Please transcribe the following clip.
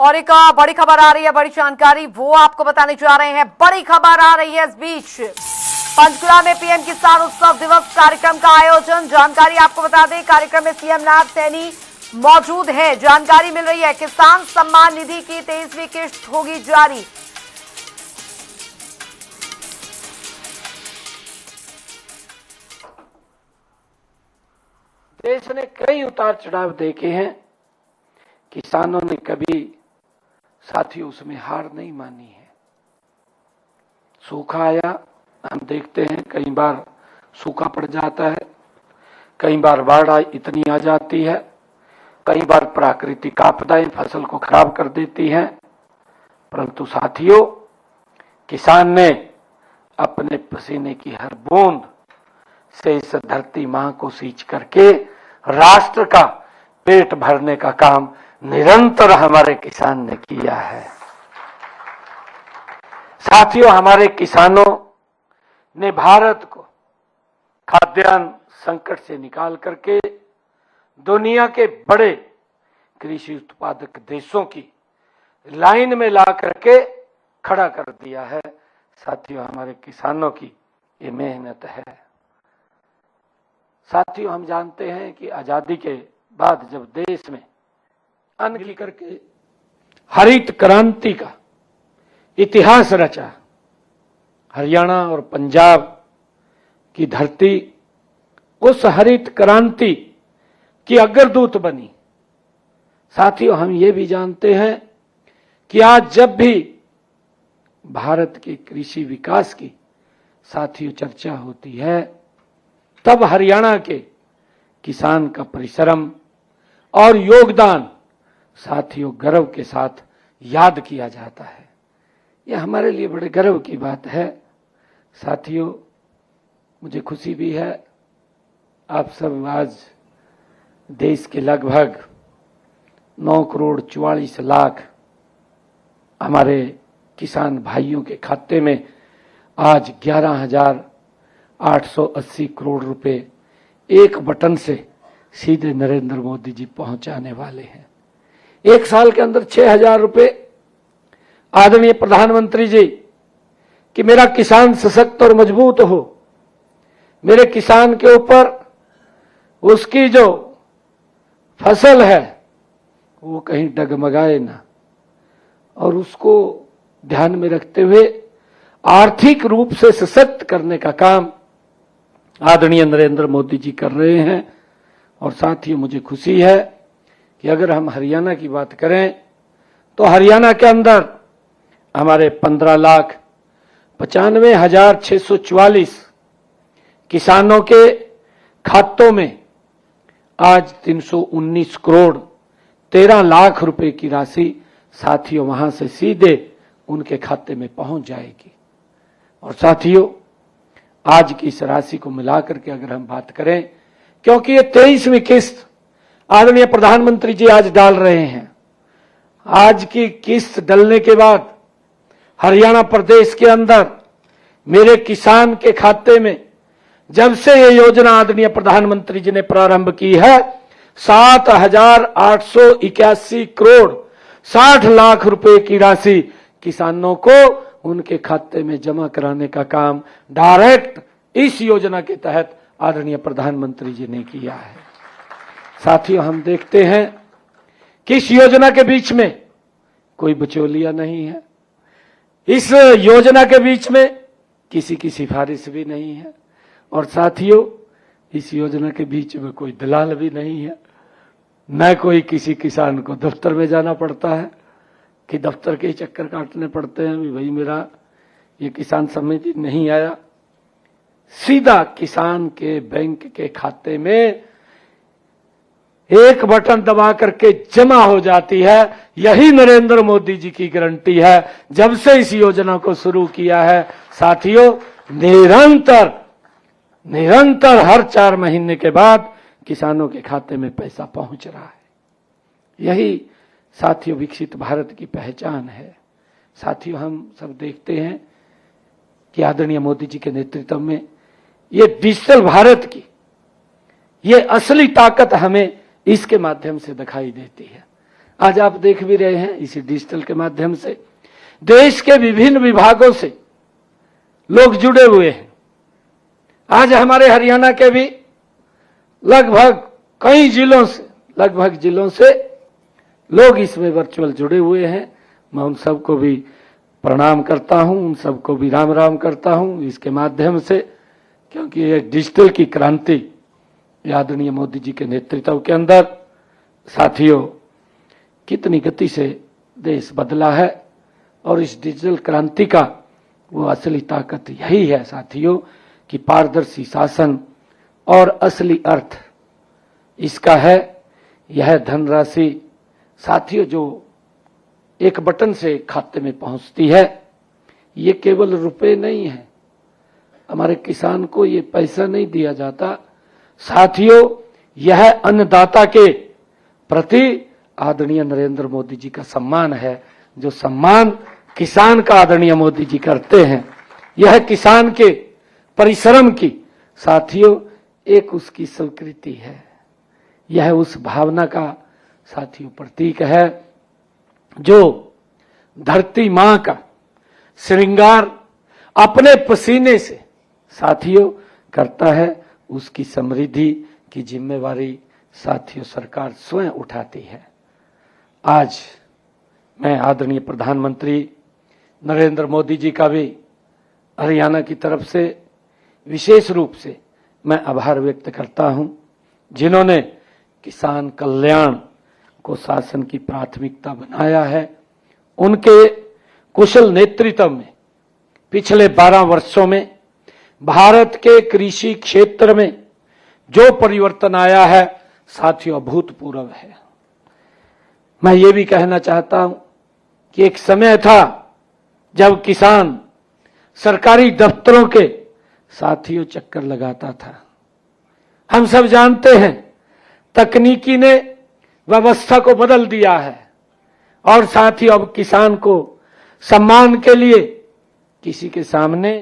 और एक बड़ी खबर आ रही है, बड़ी जानकारी वो आपको बताने जा रहे हैं। बड़ी खबर आ रही है इस बीच, पंचकुला में पीएम किसान उत्सव दिवस कार्यक्रम का आयोजन। जानकारी आपको बता दें, कार्यक्रम में सीएम नायब सैनी मौजूद है। जानकारी मिल रही है किसान सम्मान निधि की 23वीं किश्त होगी जारी। देश ने कई उतार चढ़ाव देखे हैं, किसानों ने कभी साथियों उसमें हार नहीं मानी है। सूखा आया, हम देखते हैं कई बार सूखा पड़ जाता है, कई बार बाढ़ इतनी आ जाती है, कई बार प्राकृतिक आपदाएं फसल को खराब कर देती हैं। परंतु साथियों, किसान ने अपने पसीने की हर बूंद से इस धरती मां को सींच करके राष्ट्र का पेट भरने का काम निरंतर हमारे किसान ने किया है। साथियों, हमारे किसानों ने भारत को खाद्यान्न संकट से निकाल करके दुनिया के बड़े कृषि उत्पादक देशों की लाइन में ला करके खड़ा कर दिया है। साथियों, हमारे किसानों की ये मेहनत है। साथियों, हम जानते हैं कि आजादी के बाद जब देश में अन्न की करके हरित क्रांति का इतिहास रचा, हरियाणा और पंजाब की धरती उस हरित क्रांति की अग्रदूत बनी। साथियों, हम ये भी जानते हैं कि आज जब भी भारत के कृषि विकास की साथियों चर्चा होती है, तब हरियाणा के किसान का परिश्रम और योगदान साथियों गर्व के साथ याद किया जाता है। यह हमारे लिए बड़े गर्व की बात है। साथियों, मुझे खुशी भी है, आप सब आज देश के लगभग 9 करोड़ 44 लाख हमारे किसान भाइयों के खाते में आज 11,880 करोड़ रुपए एक बटन से सीधे नरेंद्र मोदी जी पहुंचाने वाले हैं। एक साल के अंदर 6,000 रुपए आदरणीय प्रधानमंत्री जी कि मेरा किसान सशक्त और मजबूत हो, मेरे किसान के ऊपर उसकी जो फसल है वो कहीं डगमगाए ना, और उसको ध्यान में रखते हुए आर्थिक रूप से सशक्त करने का काम आदरणीय नरेंद्र मोदी जी कर रहे हैं। और साथियों, मुझे खुशी है कि अगर हम हरियाणा की बात करें तो हरियाणा के अंदर हमारे 15,95,644 किसानों के खातों में आज 319 करोड़ 13 लाख रुपए की राशि साथियों वहां से सीधे उनके खाते में पहुंच जाएगी। और साथियों, आज की इस राशि को मिलाकर के अगर हम बात करें, क्योंकि ये 23वीं किस्त आदरणीय प्रधानमंत्री जी आज डाल रहे हैं, आज की किस्त डलने के बाद हरियाणा प्रदेश के अंदर मेरे किसान के खाते में जब से ये योजना आदरणीय प्रधानमंत्री जी ने प्रारंभ की है 7,881 करोड़ 60 लाख रुपए की राशि किसानों को उनके खाते में जमा कराने का काम डायरेक्ट इस योजना के तहत आदरणीय प्रधानमंत्री जी ने किया है। साथियों, हम देखते हैं कि इस योजना के बीच में कोई बिचौलिया नहीं है, इस योजना के बीच में किसी की सिफारिश भी नहीं है, और साथियों इस योजना के बीच में कोई दलाल भी नहीं है। न कोई किसी किसान को दफ्तर में जाना पड़ता है कि दफ्तर के चक्कर काटने पड़ते हैं, भाई मेरा ये किसान समिति नहीं आया। सीधा किसान के बैंक के खाते में एक बटन दबा करके जमा हो जाती है। यही नरेंद्र मोदी जी की गारंटी है। जब से इस योजना को शुरू किया है साथियों, निरंतर हर 4 महीने के बाद किसानों के खाते में पैसा पहुंच रहा है। यही साथियों विकसित भारत की पहचान है। साथियों, हम सब देखते हैं कि आदरणीय मोदी जी के नेतृत्व में ये डिजिटल भारत की ये असली ताकत हमें इसके माध्यम से दिखाई देती है। आज आप देख भी रहे हैं इसी डिजिटल के माध्यम से देश के विभिन्न विभागों से लोग जुड़े हुए हैं। आज हमारे हरियाणा के भी लगभग कई जिलों से लोग इसमें वर्चुअल जुड़े हुए हैं। मैं उन सबको भी प्रणाम करता हूं, उन सबको भी राम राम करता हूं इसके माध्यम से, क्योंकि ये डिजिटल की क्रांति आदरणीय मोदी जी के नेतृत्व के अंदर साथियों कितनी गति से देश बदला है। और इस डिजिटल क्रांति का वो असली ताकत यही है साथियों कि पारदर्शी शासन और असली अर्थ इसका है। यह धनराशि साथियों जो एक बटन से खाते में पहुंचती है, ये केवल रुपए नहीं है। हमारे किसान को ये पैसा नहीं दिया जाता साथियों, यह अन्नदाता के प्रति आदरणीय नरेंद्र मोदी जी का सम्मान है। जो सम्मान किसान का आदरणीय मोदी जी करते हैं, यह किसान के परिश्रम की साथियों एक उसकी स्वीकृति है। यह उस भावना का साथियों प्रतीक है जो धरती मां का श्रृंगार अपने पसीने से साथियों करता है। उसकी समृद्धि की जिम्मेवारी साथियों सरकार स्वयं उठाती है। आज मैं आदरणीय प्रधानमंत्री नरेंद्र मोदी जी का भी हरियाणा की तरफ से विशेष रूप से मैं आभार व्यक्त करता हूं, जिन्होंने किसान कल्याण को शासन की प्राथमिकता बनाया है। उनके कुशल नेतृत्व में पिछले 12 वर्षों में भारत के कृषि क्षेत्र में जो परिवर्तन आया है साथियों अभूतपूर्व है। मैं ये भी कहना चाहता हूं कि एक समय था जब किसान सरकारी दफ्तरों के साथियों चक्कर लगाता था। हम सब जानते हैं तकनीकी ने व्यवस्था को बदल दिया है और साथियों अब किसान को सम्मान के लिए किसी के सामने